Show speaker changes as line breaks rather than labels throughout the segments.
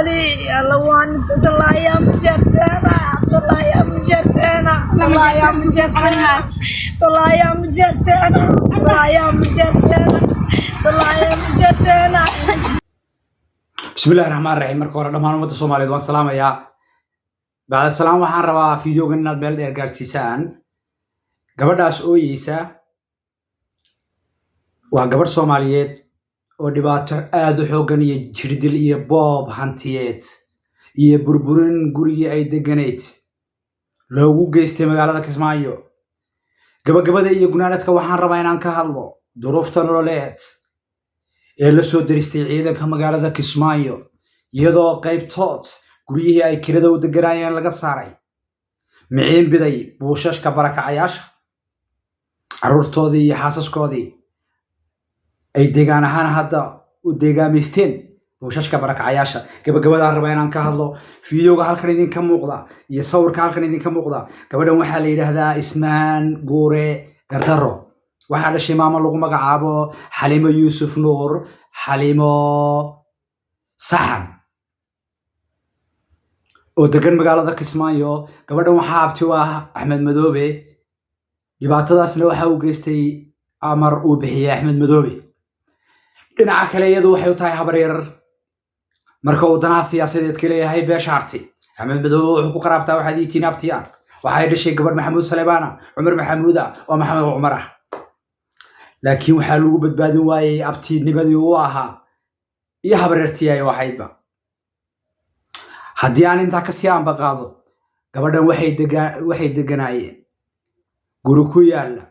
علي الوان طلع يا مجرتنا طلع يا مجرتنا طلع يا مجرتنا طلع يا مجرتنا طلع يا مجرتنا طلع يا مجرتنا.
بسم الله الرحمن الرحيم. marka hore dhamaan umada Soomaaliyeed waan salaamayaa. Bacda salaam waxaan rabaa fiidiyoogan inaad meel dheer gaarsiisaan. Gabadhaas ooyeysa waa gabadh Soomaaliyeed oo dhibaato aad u xooggan iyo jirdil iyo boob hantiyeed iyo burburin gurigii ay deganeyd loogu geystay magaalada Kismaayo. Gabagabada iyo gunaanadka waxaan rabaa inaan ka hadlo duruufta nololeed ee la soo diristay ciidanka magaalada Kismaayo iyadoo qaybtood guriyihii ay kirada u deganaayeen laga saaray miciin biday buushashka barakacayaasha carruurtoodii iyo xaasaskoodii ay deegaan ahaan hadda u deegaamaysteen buushashka barakacayaasha. gabagabadaan rabaa inaan ka hadlo fiidiyooga halkan idinka muuqda iyo sawirka halkan idinka muuqda. gabadhan waxaa la yidhaahdaa Ismaan Guure Gardaro. waxaa dhashay maamo lagu magacaabo Xaliimo Yuusuf Nuur Xaliimo Saxan oo degan magaalada Kismaayo. gabadhan waxaa abti u ah Axmed Madoobe. dhibaatadaasna waxa uu geystay amar uu bixiyay Axmed Madoobe. dhinaca kale iyadu waxay u tahay habaryar marka uu danaha siyaasadeed ka leeyahay beesha harti. Axmed Madoobe wuxuu ku qaraabtaa waxaad iitiin abtiyaal. waxay dhashay gabadh Maxamuud Saleebaana Cumar Maxamuuda oo Maxamed Cumar ah. laakiin waxaa lagu badbaadin waayay abtiinimadii uu ahaa iyo habaryartii ay ahaydba. haddii aan intaa ka sii ambaqaado, gabadhan waxay deganaayeen guri ku yaala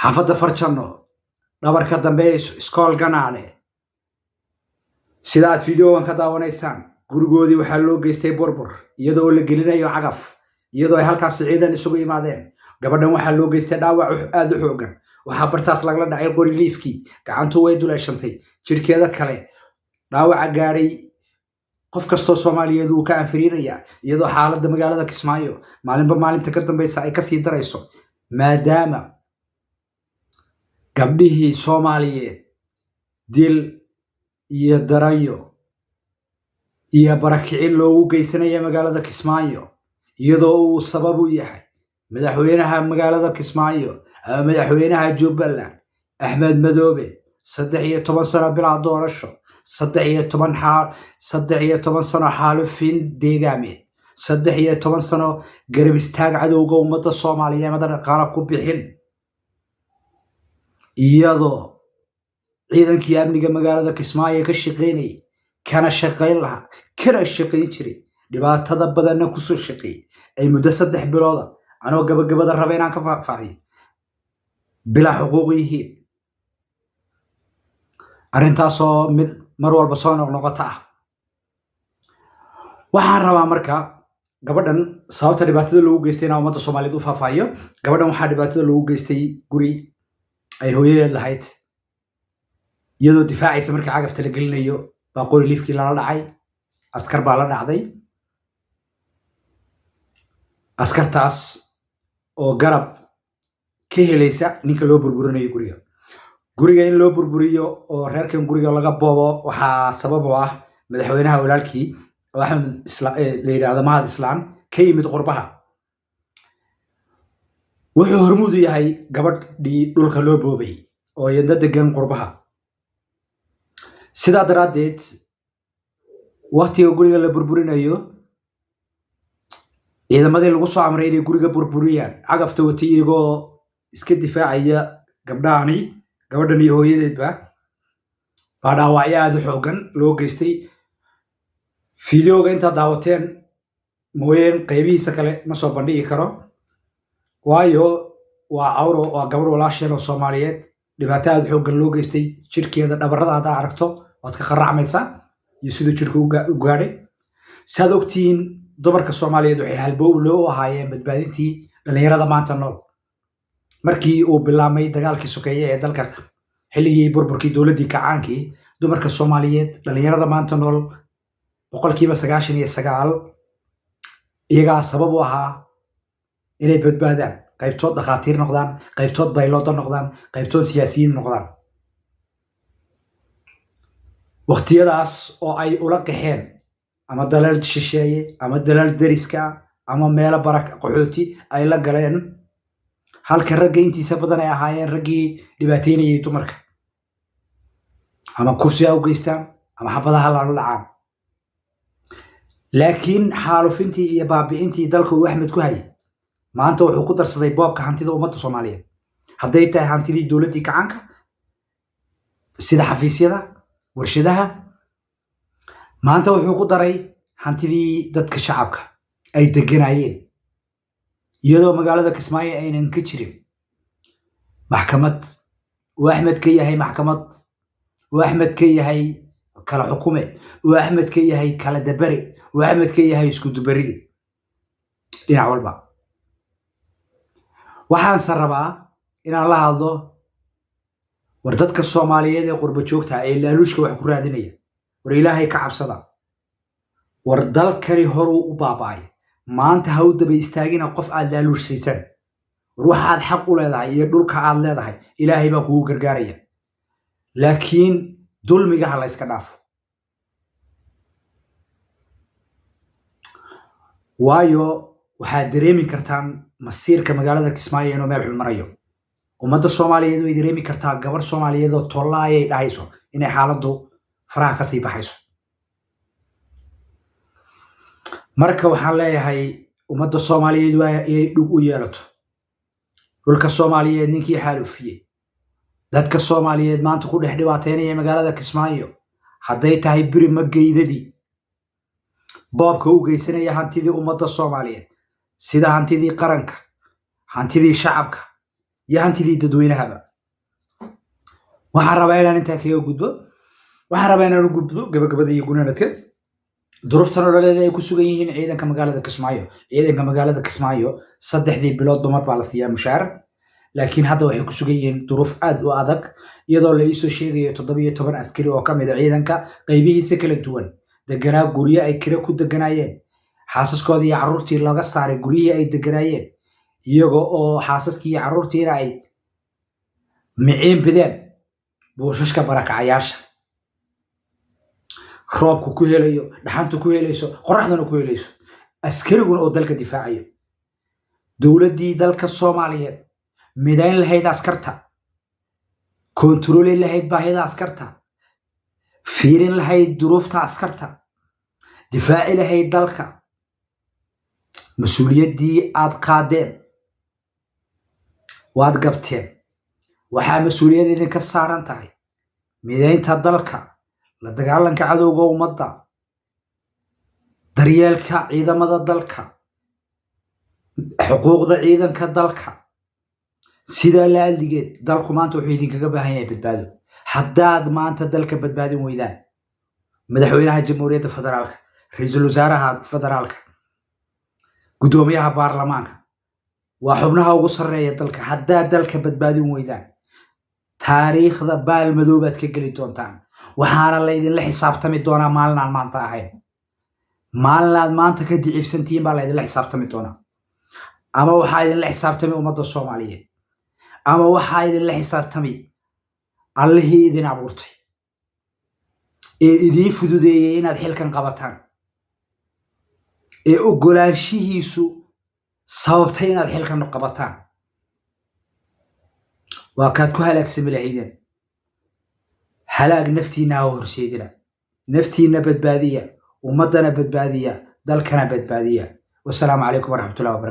xaafadda Farjano dhabarka dambe iskool Ganaane. sida aad fiidiyoogan ka daawanaysaan, gurigoodii waxaa loo geystay burbur iyadoo la gelinayo cagaf, iyadoo ay halkaas ciidan isugu yimaadeen. gabadhan waxaa loo geystay dhaawac aad u xooggan. waxaa bartaas lagala dhacay qori liifkii, gacantu way duleeshantay, jirkeeda kale dhaawaca gaadhay qof kastoo Soomaaliyeed uu ka anfiriiraya, iyadoo xaaladda magaalada Kismaayo maalinba maalinta ka dambaysa ay kasii darayso, maadaama gabdhihii Soomaaliyeed dil iyo daranyo iyo barakicin loogu geysanaya magaalada Kismaayo, iyadoo uu sabab u yahay madaxweynaha magaalada Kismaayo ama madaxweynaha Jubbaland Axmed Madoobe. 13 sano bilaa doorasho, 13 sano xaalufin deegaameed, 13 sano garab istaag cadowga ummadda Soomaaliyeed madana dhaqaale ku bixin, iyadoo ciidankii amniga magaalada Kismaayo ka shaqeynayay kana shaqeyn lahaa kana shaqeyn jiray dhibaatada badanna kusoo shaqeeyay ay muddo 3 bilooda anoo gabagabada raba inaan ka faahfaahiyo bilaa xuquuq yihiin. arrintaasoo mid mar walba soo noqnoqota ah. waxaan rabaa marka gabadhan sababta dhibaatada loogu geystay inaan ummadda Soomaaliyeed u faahfaahiyo. gabadhan waxaa dhibaatada loogu geystay guri ay hooyadeed lahayd, iyadoo difaacaysa markii cagafta la gelinayo baa qori liifkii lala dhacay. askar baa la dhacday. askartaas oo garab ka helaysa ninka loo burburinayo guriga in loo burburiyo oo reerkan guriga laga boobo waxaa sabab u ah madaxweynaha walaalkii oo Axmed la yidhaahdo Mahad Islaan ka yimid qurbaha. wuxuu hormuud u yahay gabadhii dhulka loo boobay oo iyadna degan qurbaha. sidaa daraaddeed waqtiga guriga la burburinayo, ciidamadii lagu soo amray inay guriga burburiyaan cagafta watay iyagoo iska difaacaya gabadhan iyo hooyadeedba baa dhaawacyo aad u xooggan loo geystay. fiidiyooga intaad daawateen mooyeen qaybihiisa kale ma soo bandhigi karo, waayo waa gabadh walaasheen oo Soomaaliyeed dhibaato aad u xooggan loo geystay. jirkeeda dhabarrada haddaa aragto waad ka qaracmaysaa iyo siduu jirka u gaadhay. saad ogtihiin dumarka Soomaaliyeed waxay halbow loo ahaayeen badbaadintii dhalinyarada maanta nool. markii uu bilaabmay dagaalkii sokeeye ee dalka xilligii burburkii dowladdii kacaankii, dumarka Soomaaliyeed dhalinyarada maanta nool 99% iyagaa sabab u ahaa inay badbaadaan. qaybtood dhakhaatiir noqdaan, qaybtood baylooda noqdaan, qaybtood siyaasiyiin noqdaan. waqtiyadaas oo ay ula qaxeen ama dalal shisheeye ama dalal deriska ama meelo barak qaxooti ay la galeen halka ragga intiisa badan ay ahaayeen raggii dhibaateynayay dumarka ama kursi u geystaan ama xabadaha la dhacaan laakiin xaalufintii iyo baabi'intii dalka uu Axmed ku hayay maanta wuxuu ku darsaday boobka hantida ummadda Soomaaliyeed hadday tahay hantidii dowladdii gacanka sida xafiisyada warshadaha maanta wuxuu ku daray hantidii dadka shacabka ay deganayeen iyadoo magaalada Kismaayo aynan ka jirin maxkamad uu Axmed ka yahay maxkamad uu Axmed ka yahay kala xukume uu Axmed ka yahay kala dabari uu Axmed ka yahay isku dubaridi dhinac walba waxaan rabaa inaan la hadlo war dadka Soomaaliyeed ee qurba joogta ee laaluushka wax ku raadinaya war Ilaahay ka cabsada war dalkani horu u baabay maanta ha u daba istaagina qof aad laaluushaysan war waxaad xaq u leedahay iyo dhulka aad leedahay Ilaahay baa kugu gargaaraya laakiin dulmiga ha la iska dhaafo waayo waxaad dareemi kartaan masiirka magaalada Kismaayo inuu meel xun marayo ummadda Soomaaliyeed way dareemi kartaa gabar Soomaaliyeed oo tollaayay dhahayso inay xaaladdu faraha ka sii baxayso marka waxaan leeyahay ummadda Soomaaliyeed waa inay dhug u yeelato dhulka Soomaaliyeed ninkii xaalufiyay dadka Soomaaliyeed maanta ku dhex dhibaateynaya magaalada Kismaayo hadday tahay biri mageydadii boobka u geysanaya hantidii ummadda Soomaaliyeed sida hantidii qaranka hantidii shacabka iyo hantidii dadweynahaba waxaan rabaa inaan intaa kaga gudbo waxaan rabaa inaan u gudbo gabagabada iyo gunaanadka duruuftan nololeed ay ku sugan yihiin ciidanka magaalada Kismaayo saddexdii bilood dumar baa la siiyaa mushaar laakiin hadda waxay ku sugan yihiin duruuf aad u adag iyadoo la isoo sheegayo 17 askari oo ka mid ah ciidanka qaybihiisa kala duwan deganaa guryo ay kira ku deganayeen xaasaskoodii iyo carruurtii laga saaray guryihii ay deganayeen iyagoo oo xaasaskii iyo carruurtiina ay miciin bideen buushashka barakacayaasha roobku ku helayo dhaxantu ku helayso qoraxdana ku helayso askariguna oo dalka difaacayo dowladdii dalka Soomaaliyeed midayn lahayd askarta kontroolin lahayd baahida askarta fiirin lahayd duruufta askarta difaaci lahayd dalka mas'uuliyaddii aad qaadeen waad gabteen waxaa mas'uuliyad idinka saaran tahay midaynta dalka la dagaalanka cadowga ummadda daryeelka ciidamada dalka xuquuqda ciidanka dalka sida la aldigeed dalku maanta wuxuu idinkaga baahan yahay badbaado haddaad maanta dalka badbaadin weydaan madaxweynaha jamhuuriyadda federaalka ra'iisul wasaaraha federaalka gudoomiyaha baarlamaanka waa xubnaha ugu sarreeya dalka haddaad dalka badbaadin weydaan taariikhda baalmadoobaad ka geli doontaan waxaana laydinla xisaabtami doonaa maalin aan maanta ahayn maalin aad maanta ka dicifsantihiin baa laydinla xisaabtami doonaa ama waxaa idinla xisaabtami ummadda Soomaaliyeed ama waxaa idinla xisaabtami allihii idin abuurtay ee idiin fududeeyay inaad xilkan qabataan ee ogolaanshihiisu sababtay inaad xilkan qabataan waa kaad ku halaagsami lahaydeen halaag naftiina ha horseedina naftiina badbaadiya ummadana badbaadiya dalkana badbaadiya wassalaamu calaykum waraxmatullahi wabarakatuh